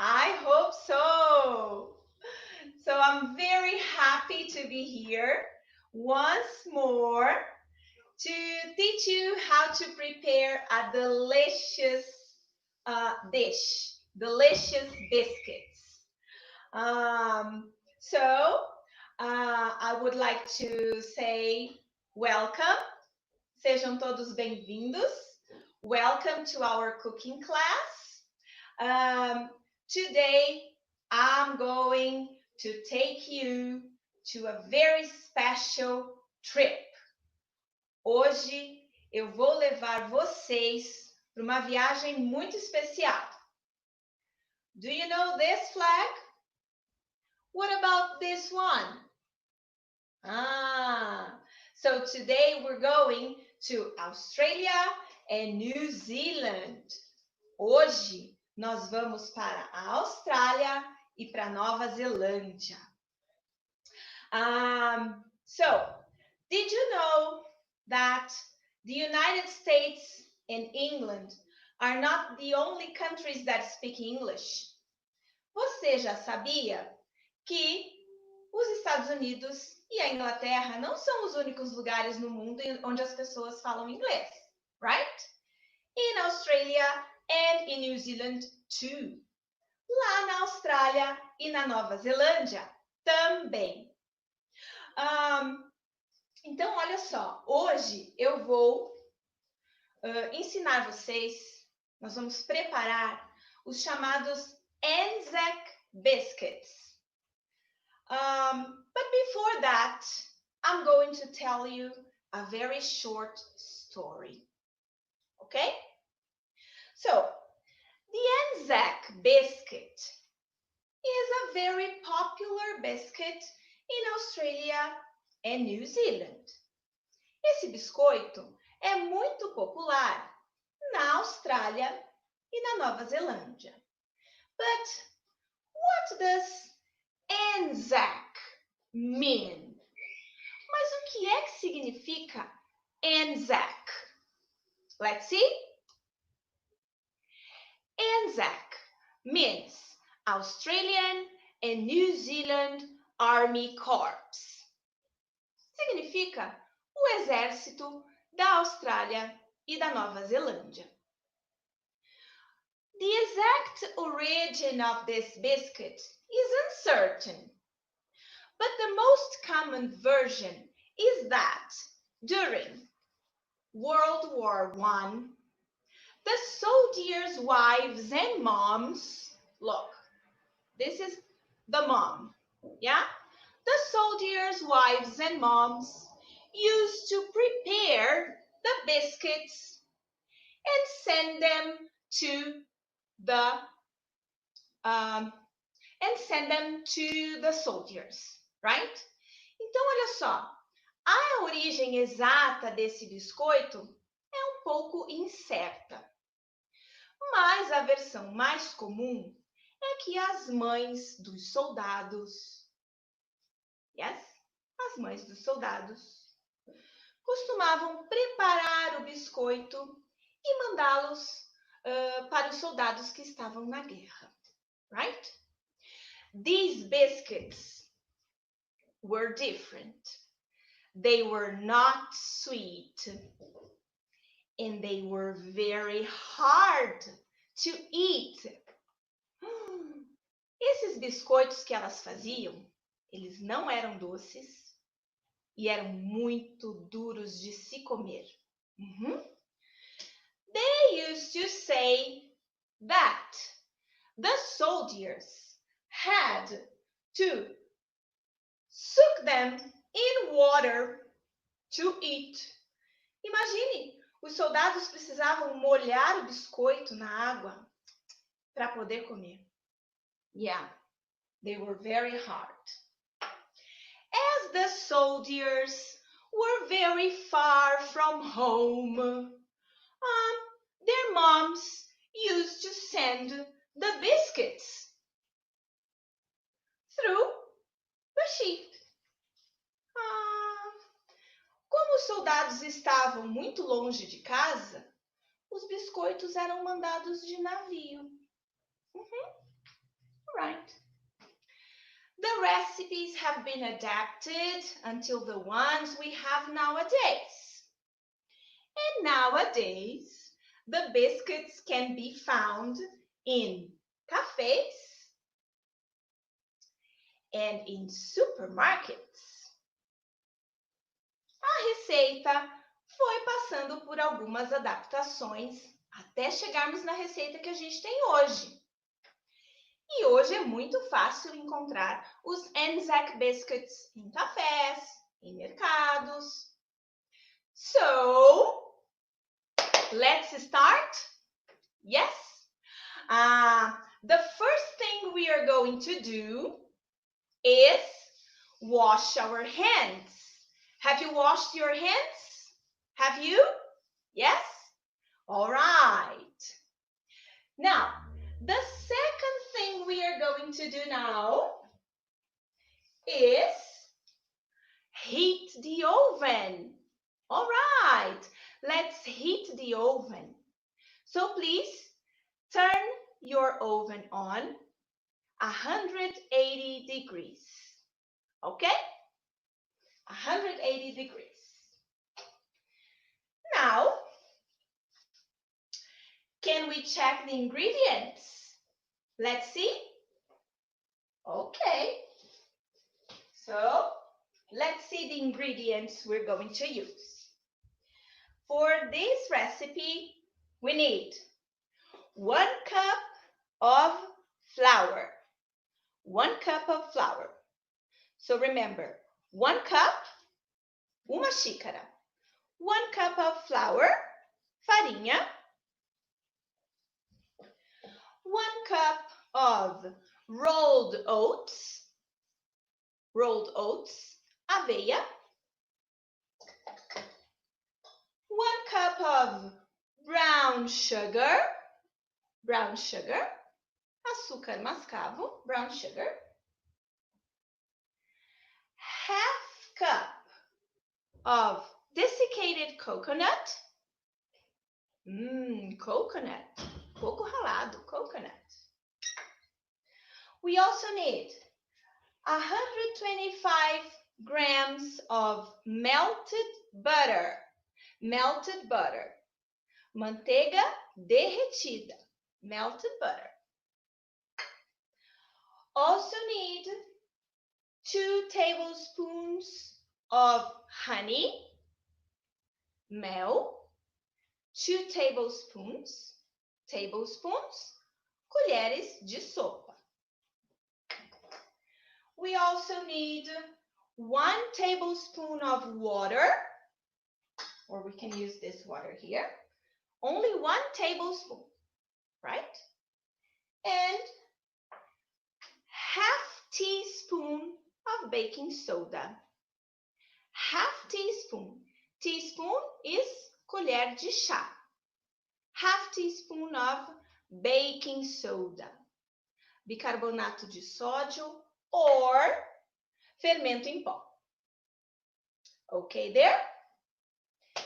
I hope so. So I'm very happy to be here once more to teach you how to prepare a delicious delicious biscuits. Um, so I would like to say welcome. Sejam todos bem-vindos. Welcome to our cooking class. Today, I'm going to take you to a very special trip. Hoje, eu vou levar vocês para uma viagem muito especial. Do you know this flag? What about this one? So today we're going to Australia and New Zealand. Hoje nós vamos para a Austrália e para Nova Zelândia. So, did you know that the United States and England are not the only countries that speak English? Você já sabia que os Estados Unidos e a Inglaterra não são os únicos lugares no mundo onde as pessoas falam inglês, right? In Australia and in New Zealand too. Lá na Austrália e na Nova Zelândia também. Então, olha só, hoje eu vou ensinar vocês, nós vamos preparar os chamados Anzac Biscuits. But before that, I'm going to tell you a very short story. Okay? So, the Anzac biscuit is a very popular biscuit in Australia and New Zealand. Esse biscoito é muito popular na Austrália e na Nova Zelândia. But what does Anzac mean? Mas o que é que significa Anzac? Let's see. Anzac means Australian and New Zealand Army Corps. Significa o exército da Austrália e da Nova Zelândia. The exact origin of this biscuit is uncertain, but the most common version is that during World War I, the soldiers' wives and moms, look, this is the mom, yeah? The soldiers' wives and moms used to prepare the biscuits and send them to the soldiers, right? Então, olha só, a origem exata desse biscoito é um pouco incerta. Mas a versão mais comum é que as mães dos soldados, as mães dos soldados, costumavam preparar o biscoito e mandá-los para os soldados que estavam na guerra, right? These biscuits were different. They were not sweet. And they were very hard to eat. Esses biscoitos que elas faziam, eles não eram doces e eram muito duros de se comer. They used to say that the soldiers had to soak them in water to eat. Imagine, os soldados precisavam molhar o biscoito na água para poder comer. Yeah, they were very hard. As the soldiers were very far from home, their moms used to send the biscuits through the ship. Como os soldados estavam muito longe de casa, os biscoitos eram mandados de navio. Right. The recipes have been adapted until the ones we have nowadays. And nowadays, the biscuits can be found in cafes and in supermarkets. A receita foi passando por algumas adaptações até chegarmos na receita que a gente tem hoje. E hoje é muito fácil encontrar os Anzac Biscuits em cafés, em mercados. So, let's start? Yes? The first thing we are going to do is wash our hands. Have you washed your hands? Have you? Yes? All right. Now, the second thing we are going to do now is heat the oven. All right, let's heat the oven. So please turn your oven on 180 degrees. Okay? 180 degrees. Now, can we check the ingredients? Let's see. Okay. So, let's see the ingredients we're going to use. For this recipe, we need 1 cup of flour. 1 cup of flour. So remember, 1 cup, uma xícara. 1 cup of flour, farinha. 1 cup of rolled oats, aveia. 1 cup of brown sugar, açúcar mascavo, brown sugar. Half cup of desiccated coconut. Coconut, coco ralado, coconut. We also need 125 grams of melted butter. Manteiga derretida, melted butter. Also need 2 tablespoons of honey, mel, 2 tablespoons, colheres de sopa. We also need 1 tablespoon of water, or we can use this water here. Only 1 tablespoon, right? And half teaspoon of baking soda. Half teaspoon. Teaspoon is colher de chá. Half teaspoon of baking soda. Bicarbonato de sódio or fermento em pó. Okay there?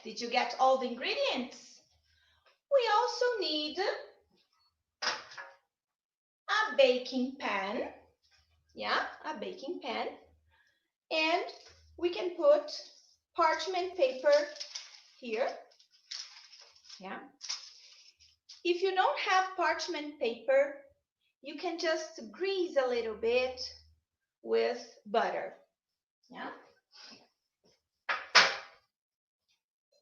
Did you get all the ingredients? We also need a baking pan. Yeah, a baking pan. And we can put parchment paper here. Yeah. If you don't have parchment paper, you can just grease a little bit with butter. Yeah.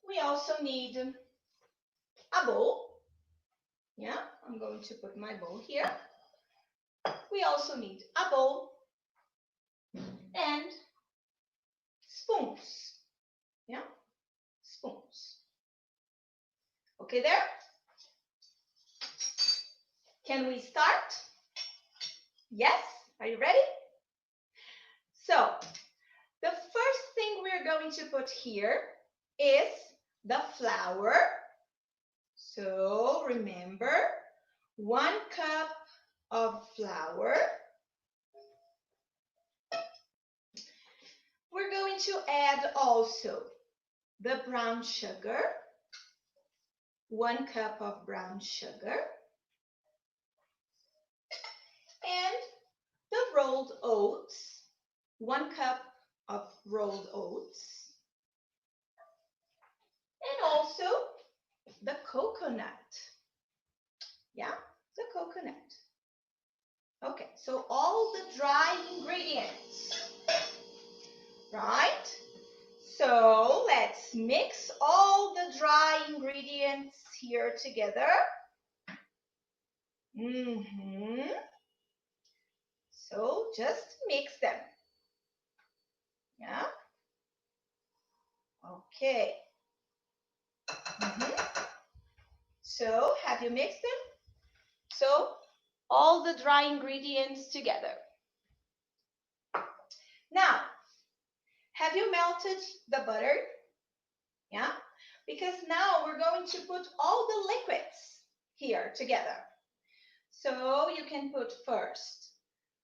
We also need a bowl. Yeah, I'm going to put my bowl here. We also need a bowl and spoons. Yeah, spoons. Okay there? Can we start? Yes? Are you ready? So, the first thing we're going to put here is the flour. So, remember, 1 cup of flour. We're going to add also the brown sugar. 1 cup of brown sugar. And the rolled oats, 1 cup of rolled oats, and also the coconut. Yeah, the coconut. Okay, so all the dry ingredients, right? So let's mix all the dry ingredients here together. So just mix them. Yeah. Okay. So have you mixed them? So all the dry ingredients together. Now, have you melted the butter? Yeah. Because now we're going to put all the liquids here together. So you can put first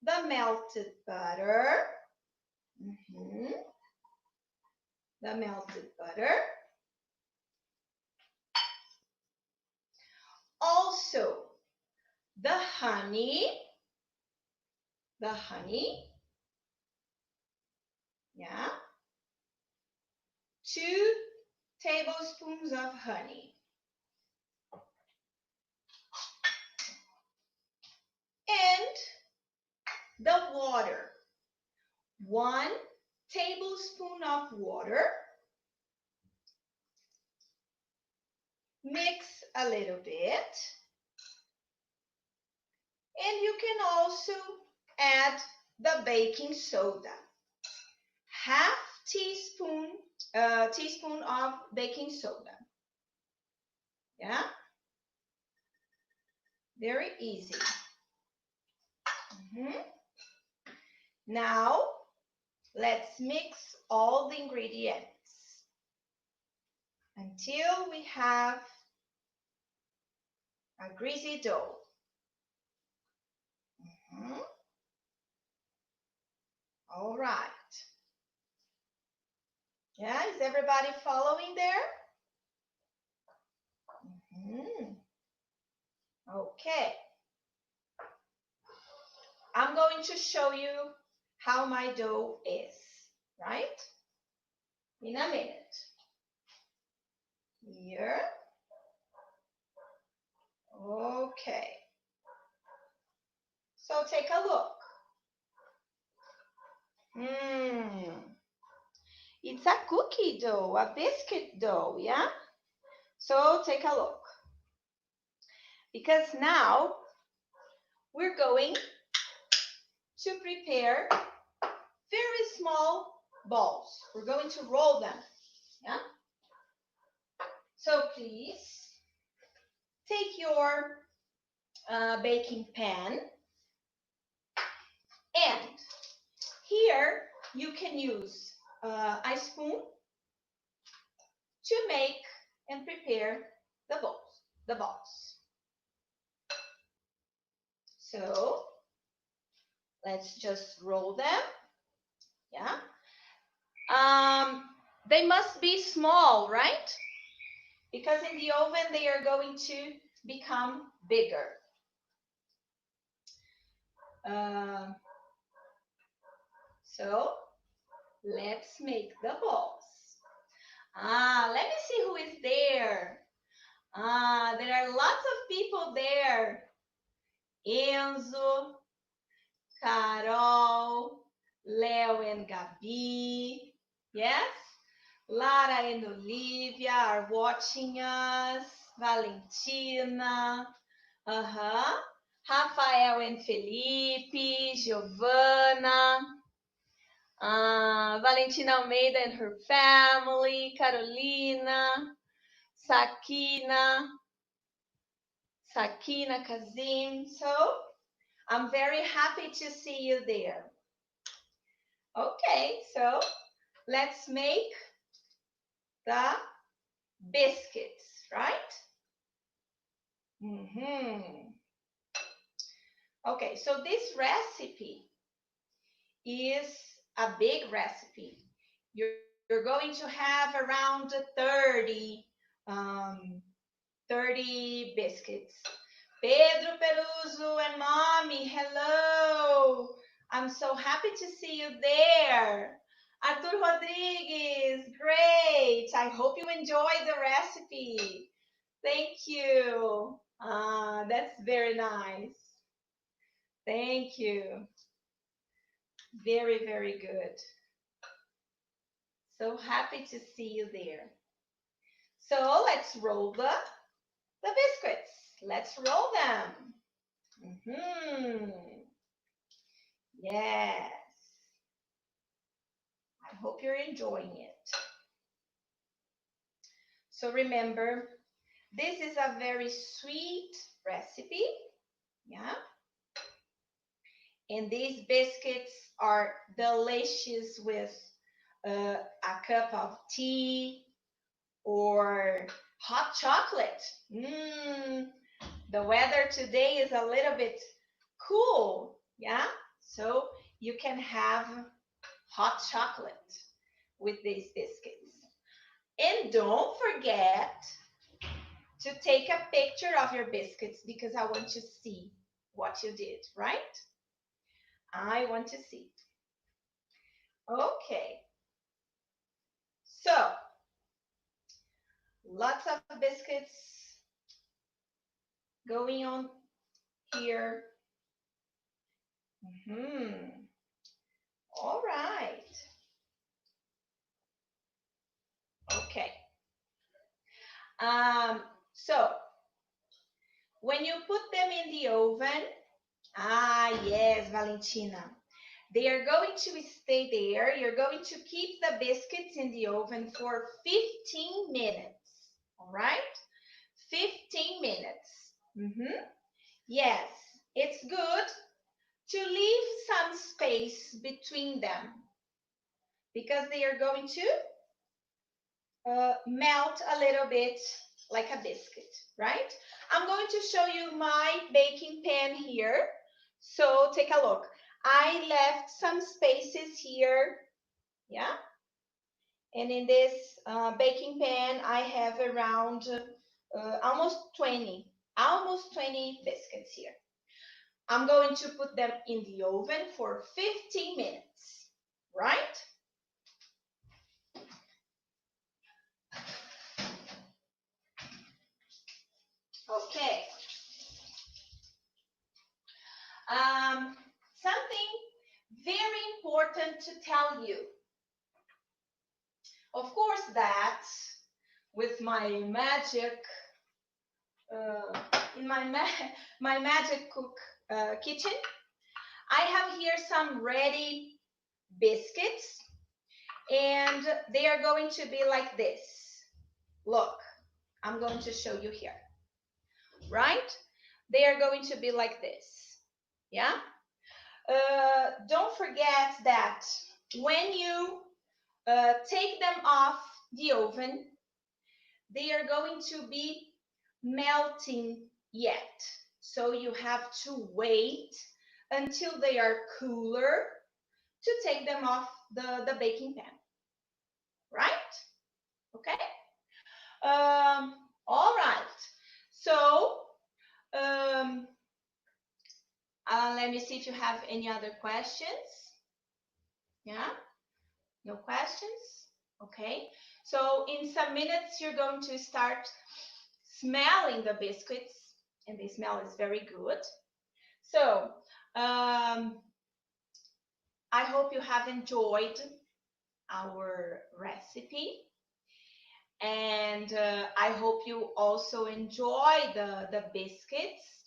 the melted butter. The melted butter. Also, the honey. The honey. Yeah. 2 tablespoons of honey. And the water. 1 tablespoon of water. Mix a little bit. And you can also add the baking soda. 1/2 teaspoon of baking soda. Yeah? Very easy. Now, let's mix all the ingredients until we have a greasy dough. All right. Yeah, is everybody following there? Okay. I'm going to show you how my dough is, right? In a minute. Here. Okay. So take a look. It's a cookie dough, a biscuit dough, yeah? So take a look. Because now we're going to prepare very small balls. We're going to roll them, yeah? So please take your baking pan, and here you can use a spoon to make and prepare the balls. So let's just roll them, yeah? They must be small, right? Because in the oven they are going to become bigger. So let's make the balls. Let me see who is there. There are lots of people there. Enzo, Carol, Leo and Gabi. Yes? Lara and Olivia are watching us. Valentina. Rafael and Felipe, Giovana. Valentina Almeida and her family. Carolina. Sakina Kazim. So I'm very happy to see you there. Okay, so let's make the biscuits, right? Okay, so this recipe is a big recipe. You're going to have around 30 biscuits. Pedro Peruso and Mommy, hello. I'm so happy to see you there. Arthur Rodrigues, great. I hope you enjoyed the recipe. Thank you. That's very nice. Thank you. Very, very good. So happy to see you there. So let's roll the biscuits. Let's roll them. Yes. I hope you're enjoying it. So remember, this is a very sweet recipe. Yeah. And these biscuits are delicious with a cup of tea or hot chocolate. The weather today is a little bit cool. Yeah. So you can have hot chocolate with these biscuits. And don't forget to take a picture of your biscuits because I want to see what you did, right? I want to see. Okay. So, lots of biscuits going on here. All right. Okay. So, when you put them in the oven, yes, Valentina. They are going to stay there. You're going to keep the biscuits in the oven for 15 minutes. All right? 15 minutes. Yes, it's good to leave some space between them because they are going to melt a little bit like a biscuit, right? I'm going to show you my baking pan here. So take a look. I left some spaces here, yeah? And in this baking pan, I have around almost 20 biscuits here. I'm going to put them in the oven for 15 minutes, right? Okay. Something very important to tell you. Of course, that with my magic, in my magic cook kitchen, I have here some ready biscuits, and they are going to be like this. Look, I'm going to show you here, right? They are going to be like this, yeah? Don't forget that when you take them off the oven, they are going to be melting yet. So you have to wait until they are cooler to take them off the baking pan, right? Okay? All right. So let me see if you have any other questions. Yeah? No questions? Okay. So in some minutes, you're going to start smelling the biscuits, and the smell is very good. So I hope you have enjoyed our recipe. And I hope you also enjoy the biscuits.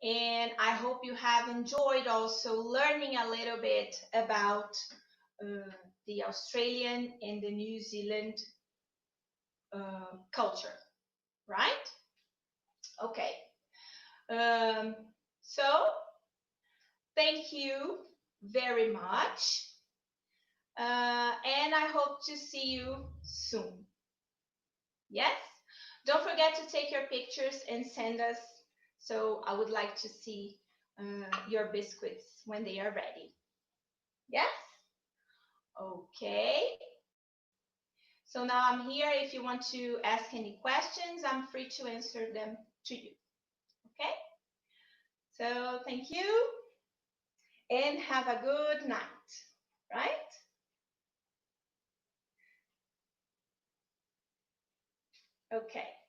And I hope you have enjoyed also learning a little bit about the Australian and the New Zealand culture, right? Okay. So thank you very much. And I hope to see you soon. Yes? Don't forget to take your pictures and send us. So I would like to see your biscuits when they are ready. Yes? Okay. So now I'm here. If you want to ask any questions, I'm free to answer them to you. Okay? So thank you and have a good night, right? Okay.